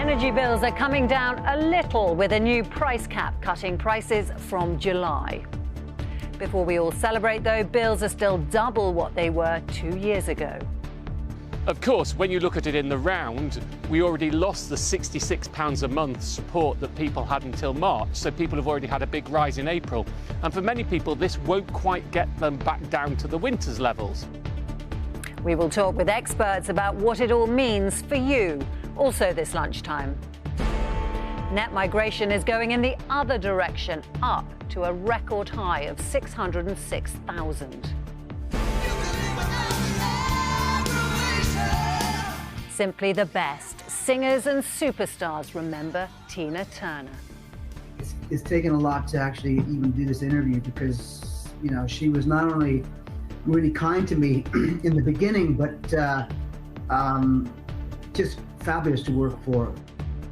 Energy bills are coming down a little with a new price cap cutting prices from July. Before we all celebrate, though, bills are still double what they were 2 years ago. Of course, when you look at it in the round, we already lost the £66 a month support that people had until March, so people have already had a big rise in April. And for many people, this won't quite get them back down to the winter's levels. We will talk with experts about what it all means for you. Also this lunchtime. Net migration is going in the other direction, up to a record high of 606,000. Simply the best. Singers and superstars remember Tina Turner. It's taken a lot to actually even do this interview because, you know, she was not only really kind to me in the beginning, but just fabulous to work for.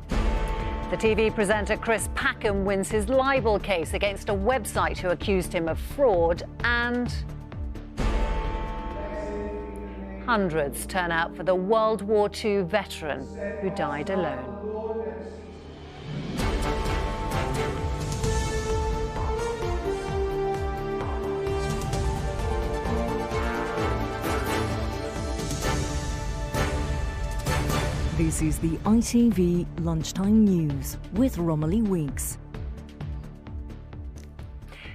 The TV presenter Chris Packham wins his libel case against a website who accused him of fraud, and hundreds turn out for the World War II veteran who died alone. This is the ITV Lunchtime News with Romilly Weeks.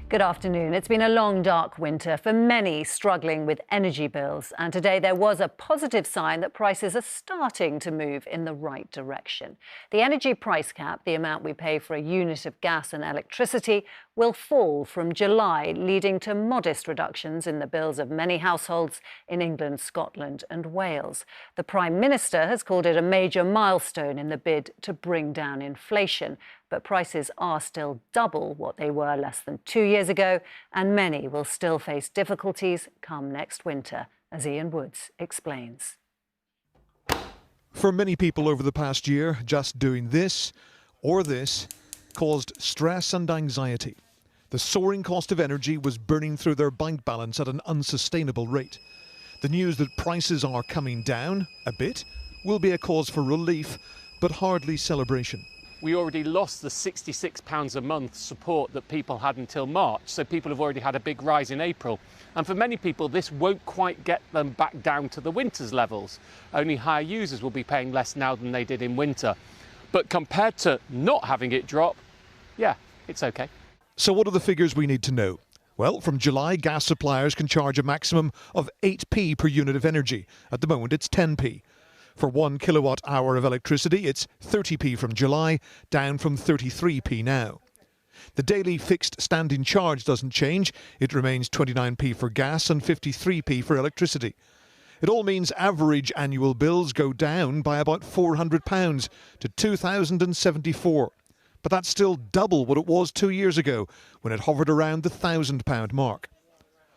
Good afternoon. It's been a long, dark winter for many struggling with energy bills. And today there was a positive sign that prices are starting to move in the right direction. The energy price cap, the amount we pay for a unit of gas and electricity, will fall from July, leading to modest reductions in the bills of many households in England, Scotland and Wales. The Prime Minister has called it a major milestone in the bid to bring down inflation. But prices are still double what they were less than 2 years ago, and many will still face difficulties come next winter, as Ian Woods explains. For many people over the past year, just doing this or this caused stress and anxiety. The soaring cost of energy was burning through their bank balance at an unsustainable rate. The news that prices are coming down a bit will be a cause for relief, but hardly celebration. We already lost the £66 a month support that people had until March, so people have already had a big rise in April. And for many people, this won't quite get them back down to the winter's levels. Only higher users will be paying less now than they did in winter. But compared to not having it drop, yeah, it's okay. So what are the figures we need to know? Well, from July, gas suppliers can charge a maximum of 8p per unit of energy. At the moment, it's 10p. For 1 kilowatt hour of electricity, it's 30p from July, down from 33p now. The daily fixed standing charge doesn't change. It remains 29p for gas and 53p for electricity. It all means average annual bills go down by about £400 to £2,074. But that's still double what it was 2 years ago, when it hovered around the £1,000 mark.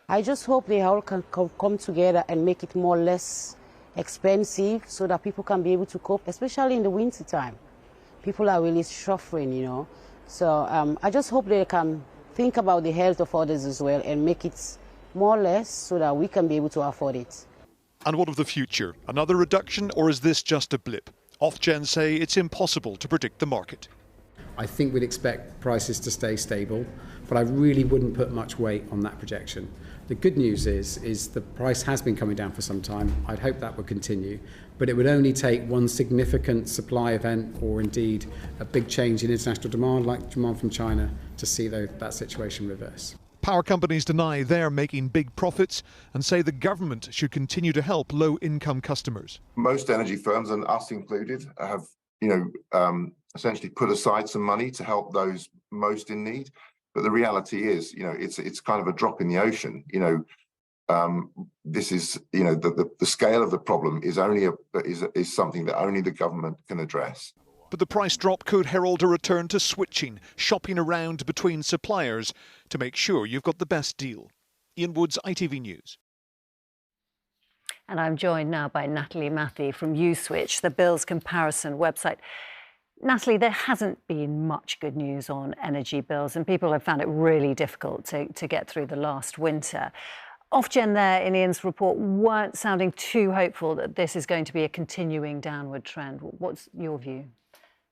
I just hope they all can come together and make it more or less expensive so that people can be able to cope, especially in the winter time. People are really suffering, you know. So I just hope they can think about the health of others as well and make it more or less so that we can be able to afford it. And what of the future? Another reduction, or is this just a blip? Ofgem say it's impossible to predict the market. I think we'd expect prices to stay stable, but I really wouldn't put much weight on that projection. The good news is the price has been coming down for some time. I'd hope that would continue, but it would only take one significant supply event or indeed a big change in international demand, like demand from China, to see that situation reverse. Power companies deny they're making big profits and say the government should continue to help low-income customers. Most energy firms, and us included, have essentially put aside some money to help those most in need. But the reality is, it's kind of a drop in the ocean. This is, the scale of the problem is is something that only the government can address. But the price drop could herald a return to switching, shopping around between suppliers to make sure you've got the best deal. Ian Woods, ITV News. And I'm joined now by Natalie Mathies from Uswitch, the bills comparison website. Natalie, there hasn't been much good news on energy bills, and people have found it really difficult to get through the last winter. Ofgem there in Ian's report weren't sounding too hopeful that this is going to be a continuing downward trend. What's your view?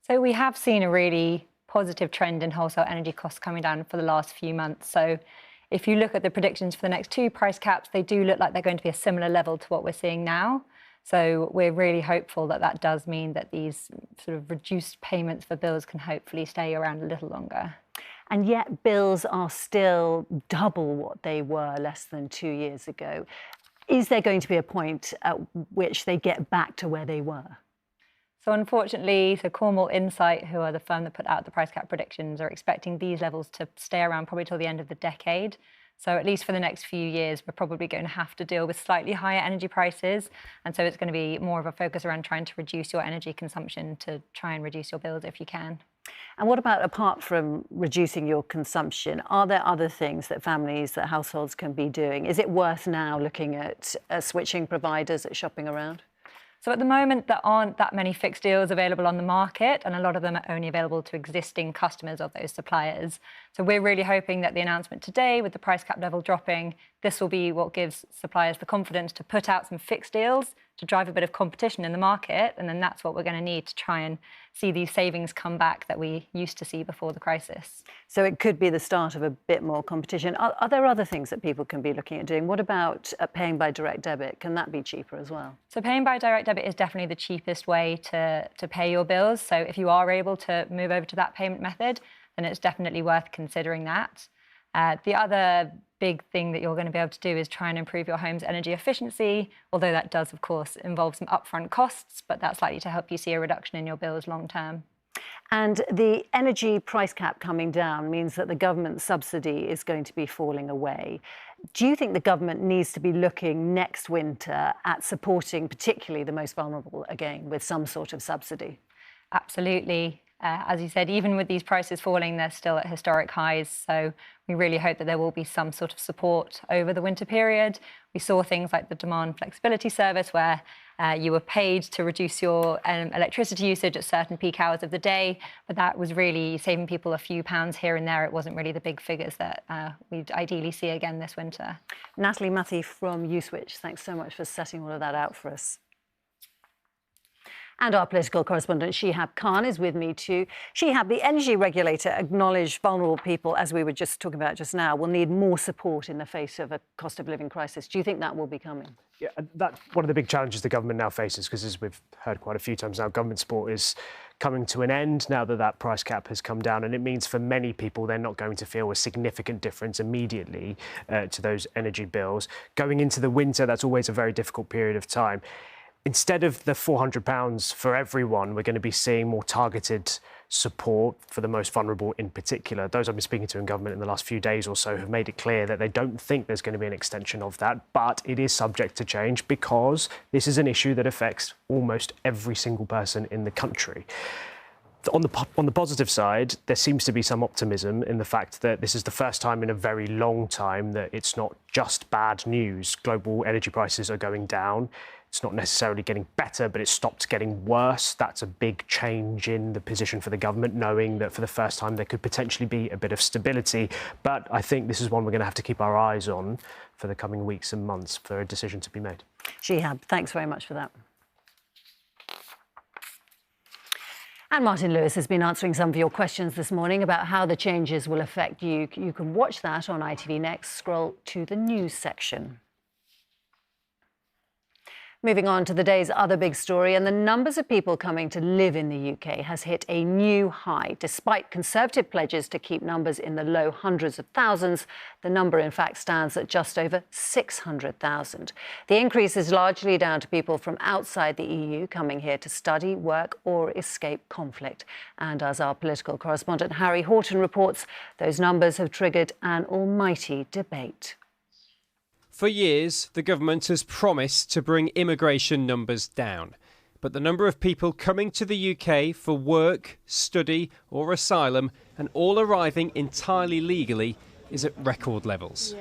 So we have seen a really positive trend in wholesale energy costs coming down for the last few months. So if you look at the predictions for the next 2 price caps, they do look like they're going to be a similar level to what we're seeing now. So we're really hopeful that that does mean that these sort of reduced payments for bills can hopefully stay around a little longer. And yet bills are still double what they were less than 2 years ago. Is there going to be a point at which they get back to where they were? So unfortunately, Cornwall Insight, who are the firm that put out the price cap predictions, are expecting these levels to stay around probably till the end of the decade. So at least for the next few years, we're probably going to have to deal with slightly higher energy prices. And so it's going to be more of a focus around trying to reduce your energy consumption to try and reduce your bills if you can. And what about, apart from reducing your consumption, are there other things that families, that households can be doing? Is it worth now looking at switching providers, at shopping around? So at the moment, there aren't that many fixed deals available on the market, and a lot of them are only available to existing customers of those suppliers. So we're really hoping that the announcement today, with the price cap level dropping, this will be what gives suppliers the confidence to put out some fixed deals to drive a bit of competition in the market, and then that's what we're going to need to try and see these savings come back that we used to see before the crisis. So it could be the start of a bit more competition. Are there other things that people can be looking at doing? What about paying by direct debit? Can that be cheaper as well? So paying by direct debit is definitely the cheapest way to pay your bills. So if you are able to move over to that payment method, then it's definitely worth considering that. The other big thing that you're going to be able to do is try and improve your home's energy efficiency, although that does, of course, involve some upfront costs, but that's likely to help you see a reduction in your bills long term. And the energy price cap coming down means that the government subsidy is going to be falling away. Do you think the government needs to be looking next winter at supporting particularly the most vulnerable again with some sort of subsidy? Absolutely. As you said, even with these prices falling, they're still at historic highs. So we really hope that there will be some sort of support over the winter period. We saw things like the demand flexibility service where you were paid to reduce your electricity usage at certain peak hours of the day, but that was really saving people a few pounds here and there. It wasn't really the big figures that we'd ideally see again this winter. Natalie Mathies from Uswitch, thanks so much for setting all of that out for us. And our political correspondent, Shihab Khan, is with me too. Shihab, the energy regulator acknowledged vulnerable people, as we were just talking about just now, will need more support in the face of a cost of living crisis. Do you think that will be coming? Yeah, that's one of the big challenges the government now faces, because as we've heard quite a few times now, government support is coming to an end now that that price cap has come down. And it means for many people, they're not going to feel a significant difference immediately to those energy bills. Going into the winter, that's always a very difficult period of time. Instead of the £400 for everyone, we're going to be seeing more targeted support for the most vulnerable in particular. Those I've been speaking to in government in the last few days or so have made it clear that they don't think there's going to be an extension of that, but it is subject to change because this is an issue that affects almost every single person in the country. On the positive side, there seems to be some optimism in the fact that this is the first time in a very long time that it's not just bad news. Global energy prices are going down. It's not necessarily getting better, but it's stopped getting worse. That's a big change in the position for the government, knowing that for the first time there could potentially be a bit of stability. But I think this is one we're going to have to keep our eyes on for the coming weeks and months for a decision to be made. Shihab, thanks very much for that. And Martin Lewis has been answering some of your questions this morning about how the changes will affect you. You can watch that on ITV Next. Scroll to the news section. Moving on to the day's other big story, and the numbers of people coming to live in the UK has hit a new high. Despite Conservative pledges to keep numbers in the low hundreds of thousands, the number in fact stands at just over 600,000. The increase is largely down to people from outside the EU coming here to study, work or escape conflict. And as our political correspondent Harry Horton reports, those numbers have triggered an almighty debate. For years, the government has promised to bring immigration numbers down. But the number of people coming to the UK for work, study or asylum, and all arriving entirely legally, is at record levels.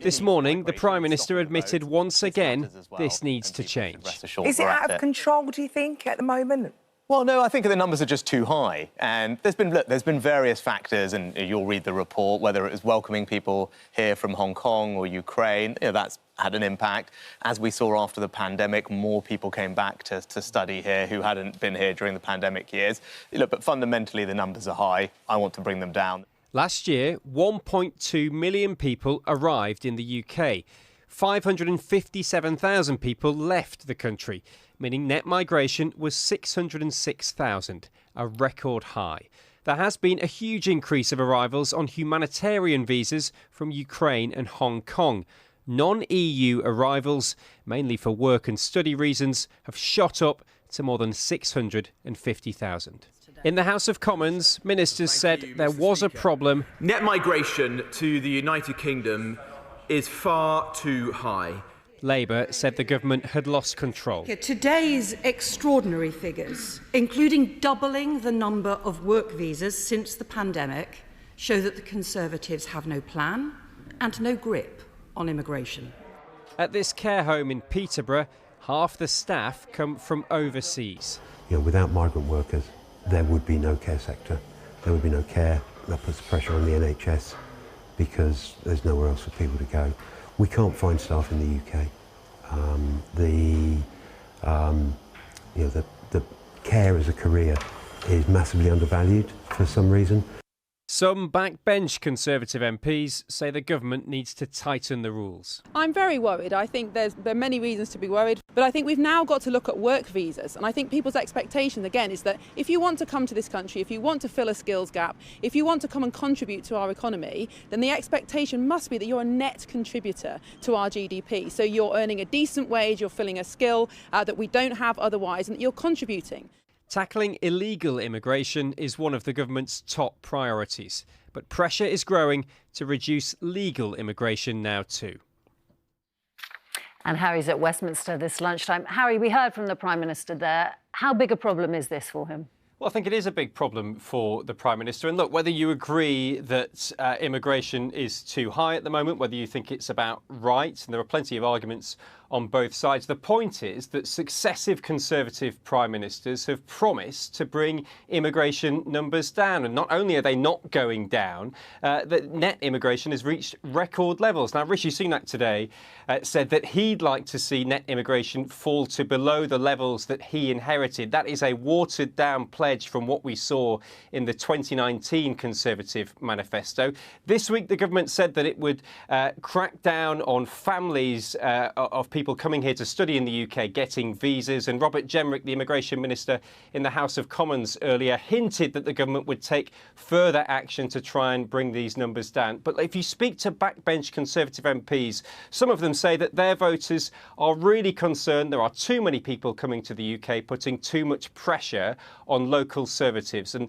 This morning, the Prime Minister admitted once again this needs to change. Is it out of control, do you think, at the moment? Well, no, I think the numbers are just too high. And there's been various factors, and you'll read the report, whether it was welcoming people here from Hong Kong or Ukraine, that's had an impact. As we saw after the pandemic, more people came back to study here who hadn't been here during the pandemic years. Look, but fundamentally, the numbers are high. I want to bring them down. Last year, 1.2 million people arrived in the UK. 557,000 people left the country, meaning net migration was 606,000, a record high. There has been a huge increase of arrivals on humanitarian visas from Ukraine and Hong Kong. Non-EU arrivals, mainly for work and study reasons, have shot up to more than 650,000. In the House of Commons, ministers said there was a problem. Net migration to the United Kingdom is far too high. Labour said the government had lost control. Today's extraordinary figures, including doubling the number of work visas since the pandemic, show that the Conservatives have no plan and no grip on immigration. At this care home in Peterborough, half the staff come from overseas. Without migrant workers, there would be no care sector. There would be no care. That puts pressure on the NHS because there's nowhere else for people to go. We can't find staff in the UK. The care as a career is massively undervalued for some reason. Some backbench Conservative MPs say the government needs to tighten the rules. I'm very worried. I think there are many reasons to be worried, but I think we've now got to look at work visas. And I think people's expectation, again, is that if you want to come to this country, if you want to fill a skills gap, if you want to come and contribute to our economy, then the expectation must be that you're a net contributor to our GDP. So you're earning a decent wage, you're filling a skill that we don't have otherwise, and that you're contributing. Tackling illegal immigration is one of the government's top priorities, but pressure is growing to reduce legal immigration now too. And Harry's at Westminster this lunchtime. Harry, we heard from the Prime Minister there. How big a problem is this for him? Well, I think it is a big problem for the Prime Minister. And look, whether you agree that immigration is too high at the moment, whether you think it's about right, and there are plenty of arguments on both sides, the point is that successive Conservative Prime Ministers have promised to bring immigration numbers down. And not only are they not going down, that net immigration has reached record levels. Now, Rishi Sunak today said that he'd like to see net immigration fall to below the levels that he inherited. That is a watered-down pledge from what we saw in the 2019 Conservative manifesto. This week, the government said that it would crack down on families of people coming here to study in the UK getting visas. And Robert Jenrick, the immigration minister in the House of Commons earlier, hinted that the government would take further action to try and bring these numbers down. But if you speak to backbench Conservative MPs, some of them say that their voters are really concerned there are too many people coming to the UK, putting too much pressure on local services. And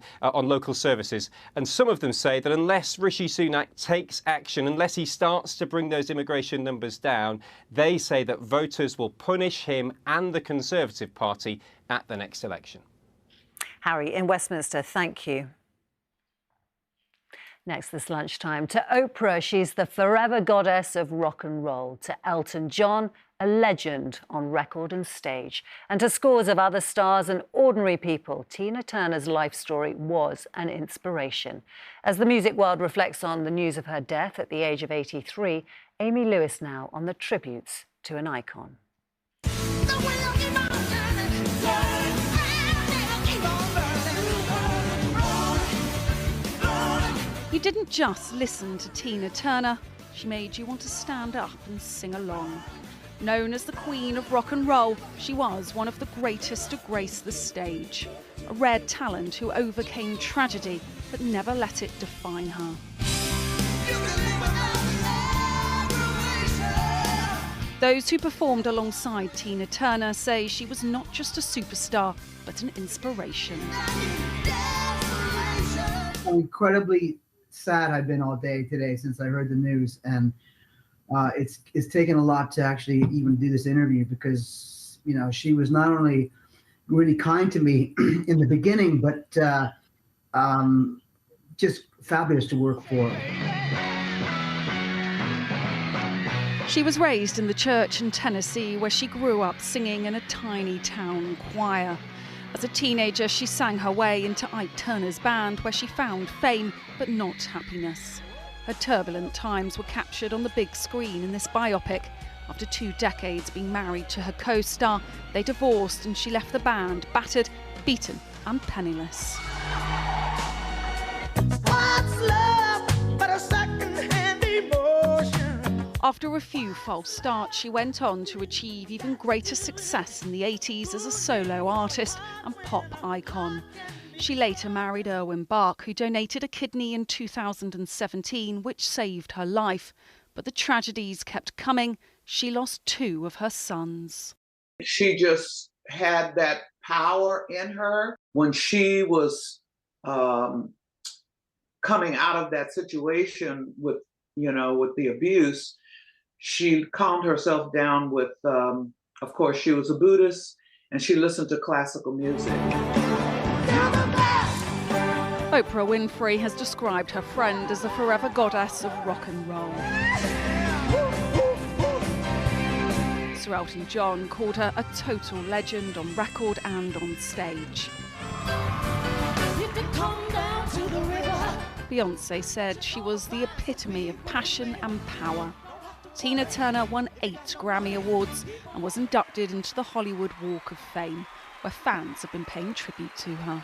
some of them say that unless Rishi Sunak takes action, unless he starts to bring those immigration numbers down, they say that voters will punish him and the Conservative Party at the next election. Harry in Westminster, thank you. Next this lunchtime, to Oprah, she's the forever goddess of rock and roll. To Elton John, a legend on record and stage. And to scores of other stars and ordinary people, Tina Turner's life story was an inspiration. As the music world reflects on the news of her death at the age of 83, Amy Lewis now on the tributes to an icon. You didn't just listen to Tina Turner, she made you want to stand up and sing along. Known as the Queen of Rock and Roll, she was one of the greatest to grace the stage. A rare talent who overcame tragedy but never let it define her. Those who performed alongside Tina Turner say she was not just a superstar, but an inspiration. How incredibly sad I've been all day today since I heard the news, and it's taken a lot to actually even do this interview because, you know, she was not only really kind to me in the beginning, but just fabulous to work for. She was raised in the church in Tennessee where she grew up singing in a tiny town choir. As a teenager, she sang her way into Ike Turner's band, where she found fame, but not happiness. Her turbulent times were captured on the big screen in this biopic. After 2 decades being married to her co-star, they divorced and she left the band battered, beaten and penniless. What's love but a second-hand emotion? After a few false starts, she went on to achieve even greater success in the 80s as a solo artist and pop icon. She later married Erwin Bach, who donated a kidney in 2017, which saved her life. But the tragedies kept coming. She lost 2 of her sons. She just had that power in her. When she was coming out of that situation with the abuse, she calmed herself down with, of course, she was a Buddhist, and she listened to classical music. Oprah Winfrey has described her friend as the forever goddess of rock and roll. Sir Elton John called her a total legend on record and on stage. Beyoncé said she was the epitome of passion and power. Tina Turner won 8 Grammy Awards and was inducted into the Hollywood Walk of Fame, where fans have been paying tribute to her.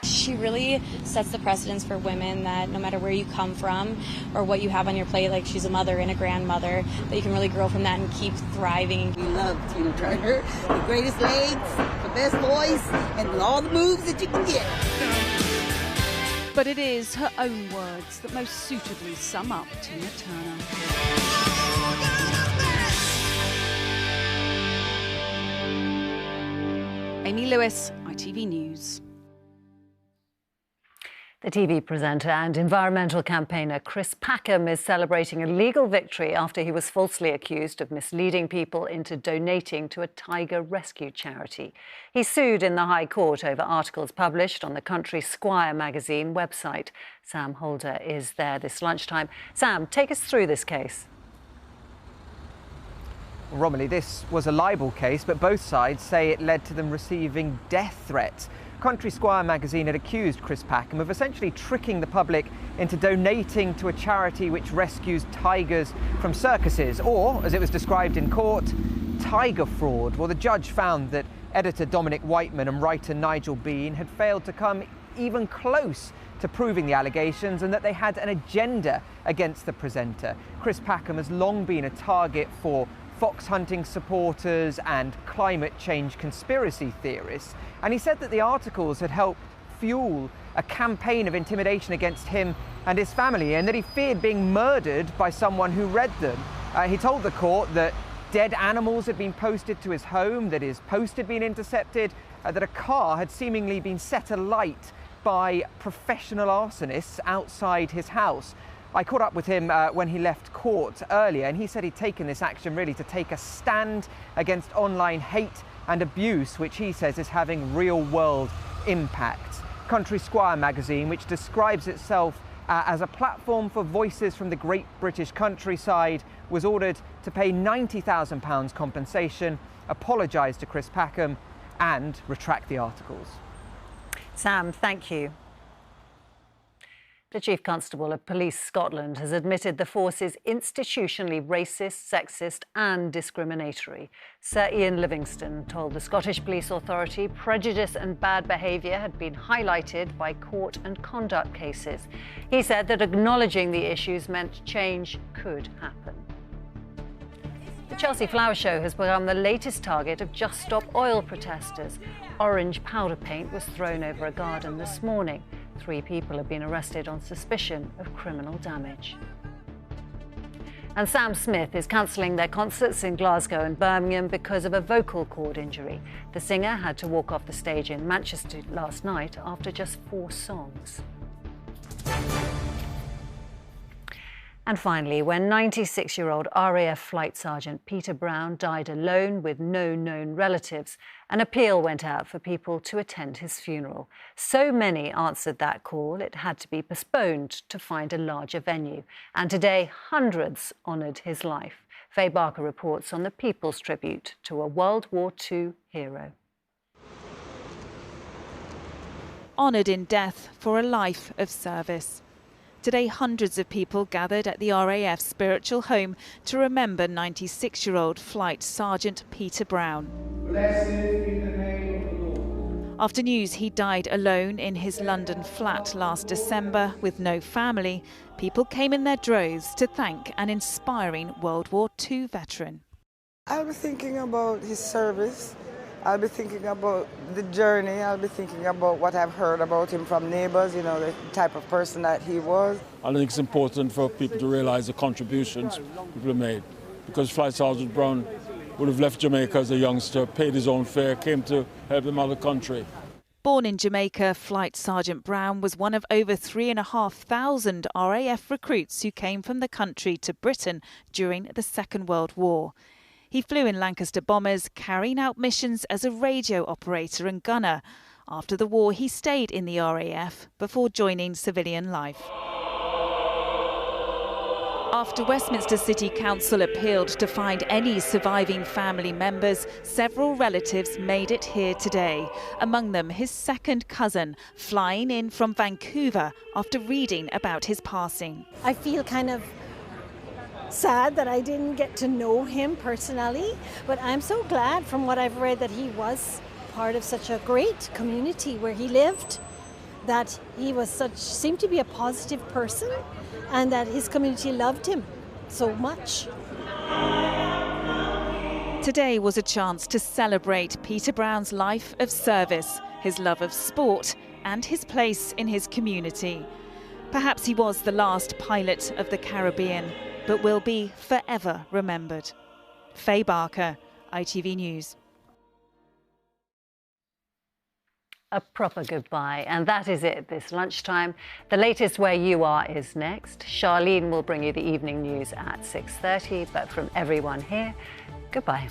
She really sets the precedence for women that no matter where you come from or what you have on your plate, like she's a mother and a grandmother, that you can really grow from that and keep thriving. We love Tina Turner, the greatest legs, the best voice, and all the moves that you can get. But it is her own words that most suitably sum up Tina Turner. Amy Lewis, ITV News. The TV presenter and environmental campaigner Chris Packham is celebrating a legal victory after he was falsely accused of misleading people into donating to a tiger rescue charity. He sued in the High Court over articles published on the Country Squire magazine website. Sam Holder is there this lunchtime. Sam, take us through this case. Romilly, this was a libel case, but both sides say it led to them receiving death threats. Country Squire magazine had accused Chris Packham of essentially tricking the public into donating to a charity which rescues tigers from circuses, or, as it was described in court, tiger fraud. Well, the judge found that editor Dominic Whiteman and writer Nigel Bean had failed to come even close to proving the allegations and that they had an agenda against the presenter. Chris Packham has long been a target for fox hunting supporters and climate change conspiracy theorists. And he said that the articles had helped fuel a campaign of intimidation against him and his family, and that he feared being murdered by someone who read them. He told the court that dead animals had been posted to his home, that his post had been intercepted, that a car had seemingly been set alight by professional arsonists outside his house. I caught up with him when he left court earlier, and he said he'd taken this action really to take a stand against online hate and abuse, which he says is having real-world impacts. Country Squire magazine, which describes itself as a platform for voices from the great British countryside, was ordered to pay £90,000 compensation, apologise to Chris Packham and retract the articles. Sam, thank you. The Chief Constable of Police Scotland has admitted the force is institutionally racist, sexist and discriminatory. Sir Ian Livingston told the Scottish Police Authority prejudice and bad behaviour had been highlighted by court and conduct cases. He said that acknowledging the issues meant change could happen. The Chelsea Flower Show has become the latest target of Just Stop Oil protesters. Orange powder paint was thrown over a garden this morning. 3 people have been arrested on suspicion of criminal damage. And Sam Smith is cancelling their concerts in Glasgow and Birmingham because of a vocal cord injury. The singer had to walk off the stage in Manchester last night after just 4 songs. And finally, when 96-year-old RAF Flight Sergeant Peter Brown died alone with no known relatives, an appeal went out for people to attend his funeral. So many answered that call, it had to be postponed to find a larger venue. And today, hundreds honoured his life. Faye Barker reports on the People's Tribute to a World War II hero. honoured in death for a life of service. Today, hundreds of people gathered at the RAF spiritual home to remember 96-year-old Flight Sergeant Peter Brown. Blessed be the name of the Lord. After news he died alone in his London flat last December with no family, people came in their droves to thank an inspiring World War II veteran. I'll be thinking about his service. I'll be thinking about the journey. I'll be thinking about what I've heard about him from neighbours, you know, the type of person that he was. I think it's important for people to realise the contributions people made, because Flight Sergeant Brown would have left Jamaica as a youngster, paid his own fare, came to help the mother country. Born in Jamaica, Flight Sergeant Brown was one of over 3,500 RAF recruits who came from the country to Britain during the Second World War. He flew in Lancaster bombers, carrying out missions as a radio operator and gunner. After the war, he stayed in the RAF before joining civilian life. After Westminster City Council appealed to find any surviving family members, several relatives made it here today. Among them, his second cousin, flying in from Vancouver after reading about his passing. I feel kind of sad that I didn't get to know him personally, but I'm so glad from what I've read that he was part of such a great community where he lived, that he was seemed to be a positive person, and that his community loved him so much. Today was a chance to celebrate Peter Brown's life of service, his love of sport, and his place in his community. Perhaps he was the last pilot of the Caribbean, but will be forever remembered. Faye Barker, ITV News. A proper goodbye, and that is it this lunchtime. The latest Where You Are is next. Charlene will bring you the evening news at 6:30, but from everyone here, goodbye.